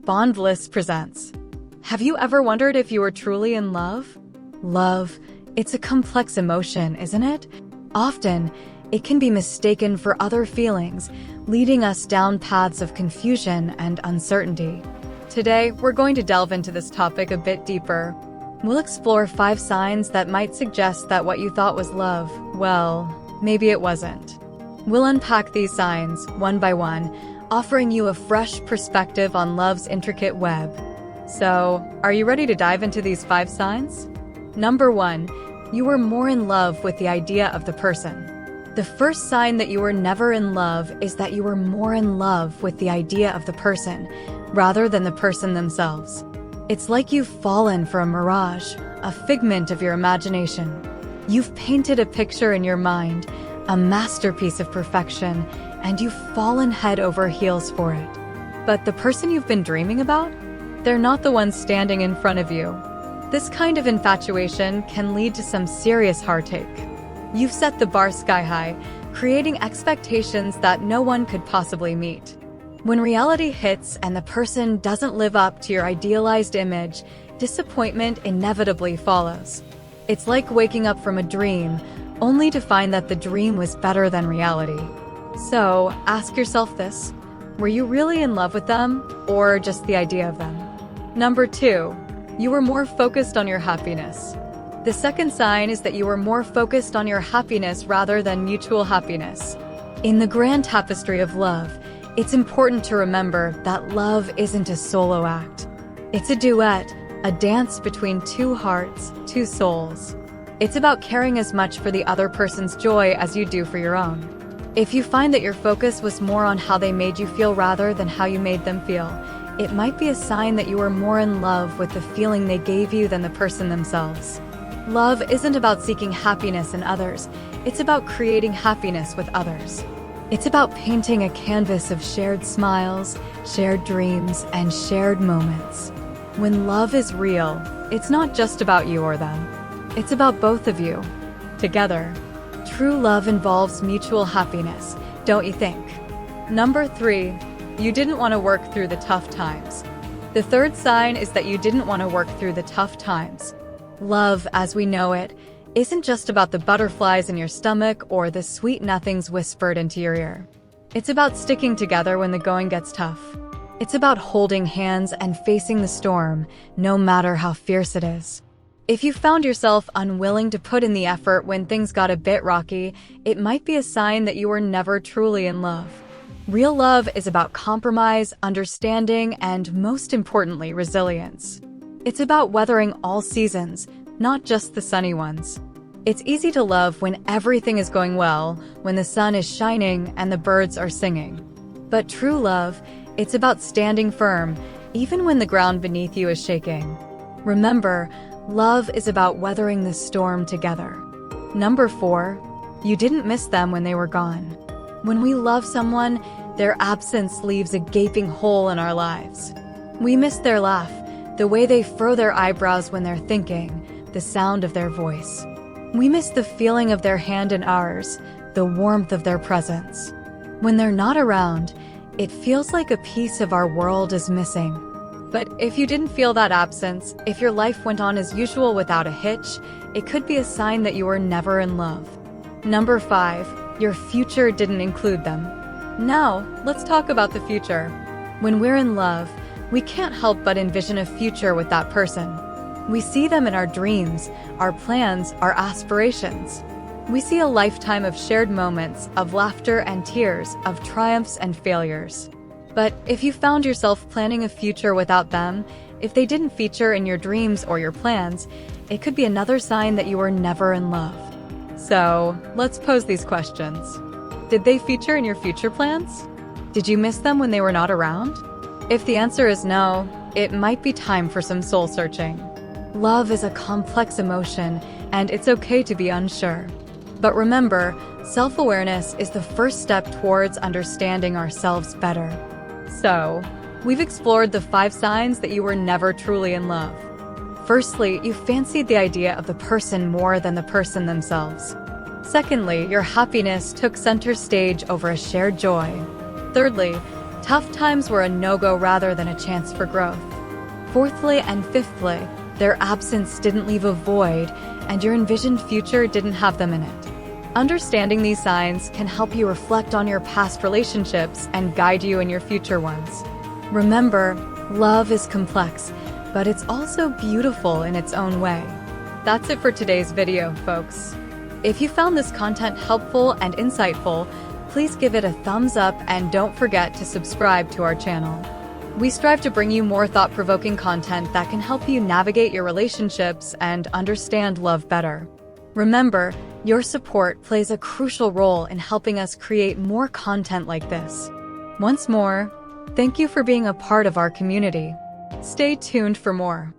Bondbliss presents. Have you ever wondered if you were truly in love? Love, it's a complex emotion, isn't it? Often, it can be mistaken for other feelings, leading us down paths of confusion and uncertainty. Today, we're going to delve into this topic a bit deeper. We'll explore 5 signs that might suggest that what you thought was love, well, maybe it wasn't. We'll unpack these signs, one by one, offering you a fresh perspective on love's intricate web. So, are you ready to dive into these 5 signs? Number 1, you were more in love with the idea of the person. The first sign that you were never in love is that you were more in love with the idea of the person, rather than the person themselves. It's like you've fallen for a mirage, a figment of your imagination. You've painted a picture in your mind, a masterpiece of perfection, and you've fallen head over heels for it. But the person you've been dreaming about? They're not the ones standing in front of you. This kind of infatuation can lead to some serious heartache. You've set the bar sky high, creating expectations that no one could possibly meet. When reality hits and the person doesn't live up to your idealized image, disappointment inevitably follows. It's like waking up from a dream, only to find that the dream was better than reality. So, ask yourself this: were you really in love with them, or just the idea of them? Number 2, you were more focused on your happiness. The second sign is that you were more focused on your happiness rather than mutual happiness. In the grand tapestry of love, it's important to remember that love isn't a solo act. It's a duet, a dance between 2 hearts, 2 souls. It's about caring as much for the other person's joy as you do for your own. If you find that your focus was more on how they made you feel rather than how you made them feel, it might be a sign that you were more in love with the feeling they gave you than the person themselves. Love isn't about seeking happiness in others, it's about creating happiness with others. It's about painting a canvas of shared smiles, shared dreams, and shared moments. When love is real, it's not just about you or them. It's about both of you, together. True love involves mutual happiness, don't you think? Number 3, you didn't want to work through the tough times. The third sign is that you didn't want to work through the tough times. Love, as we know it, isn't just about the butterflies in your stomach or the sweet nothings whispered into your ear. It's about sticking together when the going gets tough. It's about holding hands and facing the storm, no matter how fierce it is. If you found yourself unwilling to put in the effort when things got a bit rocky, it might be a sign that you were never truly in love. Real love is about compromise, understanding, and most importantly, resilience. It's about weathering all seasons, not just the sunny ones. It's easy to love when everything is going well, when the sun is shining and the birds are singing. But true love, it's about standing firm, even when the ground beneath you is shaking. Remember, love is about weathering the storm together. Number 4, you didn't miss them when they were gone. When we love someone, their absence leaves a gaping hole in our lives. We miss their laugh, the way they furrow their eyebrows when they're thinking, the sound of their voice. We miss the feeling of their hand in ours, the warmth of their presence. When they're not around, it feels like a piece of our world is missing. But if you didn't feel that absence, if your life went on as usual without a hitch, it could be a sign that you were never in love. Number 5, your future didn't include them. Now, let's talk about the future. When we're in love, we can't help but envision a future with that person. We see them in our dreams, our plans, our aspirations. We see a lifetime of shared moments, of laughter and tears, of triumphs and failures. But if you found yourself planning a future without them, if they didn't feature in your dreams or your plans, it could be another sign that you were never in love. So, let's pose these questions. Did they feature in your future plans? Did you miss them when they were not around? If the answer is no, it might be time for some soul searching. Love is a complex emotion, and it's okay to be unsure. But remember, self-awareness is the first step towards understanding ourselves better. So, we've explored the 5 signs that you were never truly in love. Firstly, you fancied the idea of the person more than the person themselves. Secondly, your happiness took center stage over a shared joy. Thirdly, Tough times were a no-go rather than a chance for growth. Fourthly and fifthly, their absence didn't leave a void, and your envisioned future didn't have them in it. Understanding these signs can help you reflect on your past relationships and guide you in your future ones. Remember, love is complex, but it's also beautiful in its own way. That's it for today's video, folks. If you found this content helpful and insightful, please give it a thumbs up and don't forget to subscribe to our channel. We strive to bring you more thought-provoking content that can help you navigate your relationships and understand love better. Remember, your support plays a crucial role in helping us create more content like this. Once more, thank you for being a part of our community. Stay tuned for more.